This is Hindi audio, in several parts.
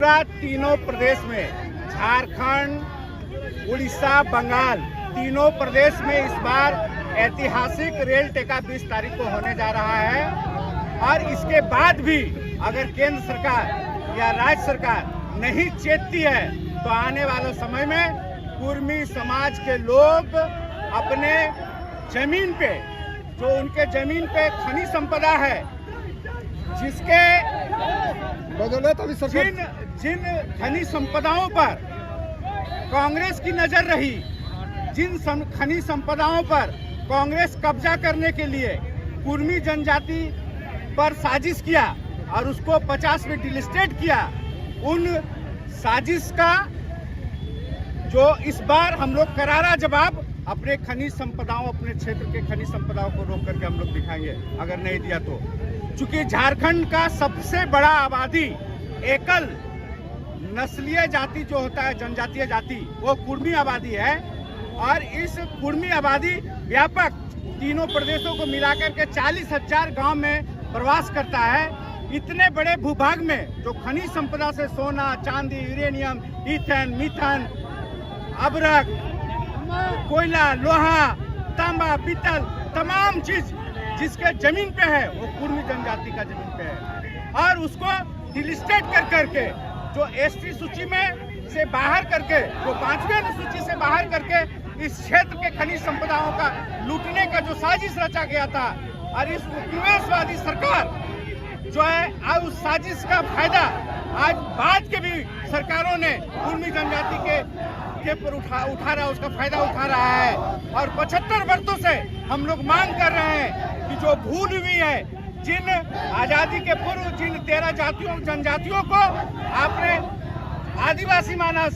तीनों प्रदेश में, झारखंड, उड़ीसा, बंगाल, तीनों प्रदेश में इस बार ऐतिहासिक रेल टेका 20 तारीख को होने जा रहा है। और इसके बाद भी अगर केंद्र सरकार या राज्य सरकार नहीं चेतती है तो आने वाले समय में कुर्मी समाज के लोग अपने जमीन पे, जो उनके जमीन पे खनिज संपदा है, जिसके जिन खनिज संपदाओं पर कांग्रेस की नजर रही, जिन खनिज संपदाओं पर कांग्रेस कब्जा करने के लिए कुर्मी जनजाति पर साजिश किया और उसको 50 में डिलिस्टेट किया, उन साजिश का जो इस बार हम लोग करारा जवाब अपने खनिज संपदाओं, अपने क्षेत्र के खनिज संपदाओं को रोक करके हम लोग दिखाएंगे अगर नहीं दिया तो। चूंकि झारखंड का सबसे बड़ा आबादी एकल नस्लीय जाति जो होता है, जनजातीय जाति, वो कुर्मी आबादी है। और इस कुर्मी आबादी व्यापक तीनों प्रदेशों को मिलाकर के 40,000 गांव में प्रवास करता है। इतने बड़े भूभाग में जो खनिज संपदा से सोना, चांदी, यूरेनियम, ईथेन, मीथेन, अबरक, कोयला, लोहा, तांबा, पीतल, तमाम चीज जिसके जमीन पे है वो कुर्मी जनजाति का जमीन पे है। और उसको डिलिस्टेट कर करके, जो एसटी सूची में से बाहर करके, जो 5वीं अनुसूची से बाहर करके इस क्षेत्र के खनिज संपदाओं का लूटने का जो साजिश रचा गया था, और इस उपनिवेशवादी सरकार जो है उस साजिश का फायदा आज बाद के भी सरकारों ने कुर्मी जनजाति के पर उठा रहा, उसका फायदा उठा रहा है। और 75 वर्षों से हम लोग मांग कर रहे हैं कि जो भूल हुई है, जिन आजादी के पूर्व जिन 13 जातियों, जनजातियों को आपने आदिवासी माना,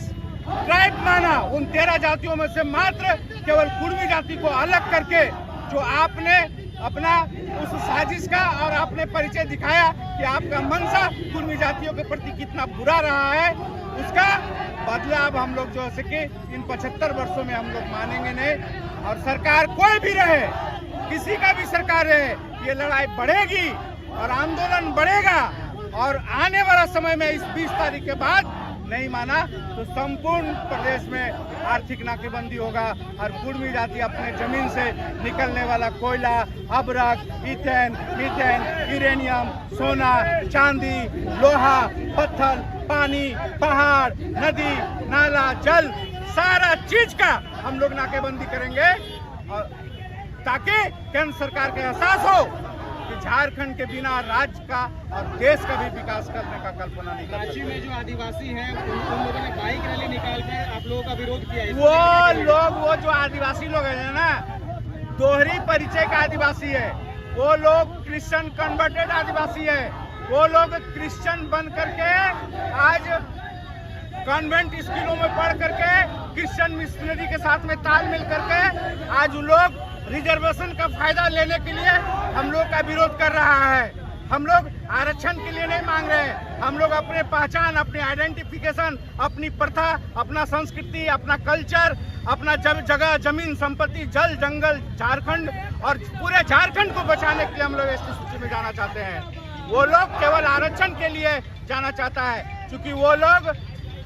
ट्राइब माना, उन 13 जातियों में से मात्र केवल कुर्मी जाति को अलग करके जो आपने अपना उस साजिश का और आपने परिचय दिखाया कि आपका मंशा कुर्मी जातियों के प्रति कितना बुरा रहा है, उसका बदला अब हम लोग जो है कि इन 75 वर्षों में हम लोग मानेंगे नहीं। और सरकार कोई भी रहे, किसी का भी सरकार रहे, ये लड़ाई बढ़ेगी और आंदोलन बढ़ेगा। और आने वाला समय में इस 20 तारीख के बाद नहीं माना तो संपूर्ण प्रदेश में आर्थिक नाकेबंदी होगा और कुर्मी जाति अपने जमीन से निकलने वाला कोयला, अबरक, ईथेन, मीथेन, यूरेनियम, सोना, चांदी, लोहा, पत्थर, पानी, पहाड़, नदी, नाला, जल, सारा चीज का हम लोग नाकेबंदी करेंगे, और ताकि केंद्र सरकार का एहसास हो कि झारखंड के बिना राज्य का और देश का भी विकास करने का कल्पना नहीं कर सकते। रांची में जो आदिवासी हैं उन लोगों ने बाइक रैली निकालकर आप लोगों का विरोध किया। वो जो आदिवासी लोग हैं ना, दोहरी परिचय का आदिवासी है, वो लोग क्रिश्चियन कन्वर्टेड आदिवासी है। वो लोग क्रिश्चियन बन करके आज कॉन्वेंट स्कूलों में पढ़ करके क्रिश्चियन मिशनरी के साथ में तालमेल करके आज लोग रिजर्वेशन का फायदा लेने के लिए हम लोग का विरोध कर रहा है। हम लोग आरक्षण के लिए नहीं मांग रहे हैं, हम लोग अपने पहचान, अपनी आइडेंटिफिकेशन, अपनी प्रथा, अपना संस्कृति, अपना कल्चर, अपना जगह, जमीन, संपत्ति, जल, जंगल, झारखंड और पूरे झारखंड को बचाने के लिए हम लोग एसटी सूची में जाना चाहते हैं। वो लोग केवल आरक्षण के लिए जाना चाहता है, क्योंकि वो लोग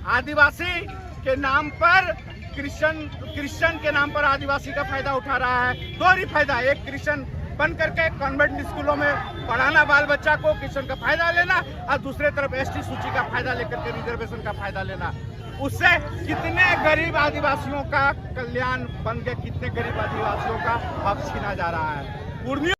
आदिवासी के नाम पर, क्रिश्चियन के नाम पर आदिवासी का फायदा उठा रहा है। दोहरी फायदा, एक क्रिश्चियन बन करके कॉन्वेंट स्कूलों में पढ़ाना बाल बच्चा को, क्रिश्चियन का फायदा लेना, और दूसरे तरफ एसटी सूची का फायदा लेकर के रिजर्वेशन का फायदा लेना। उससे कितने गरीब आदिवासियों का कल्याण बन गया, कितने गरीब आदिवासियों का हक छीना जा रहा है।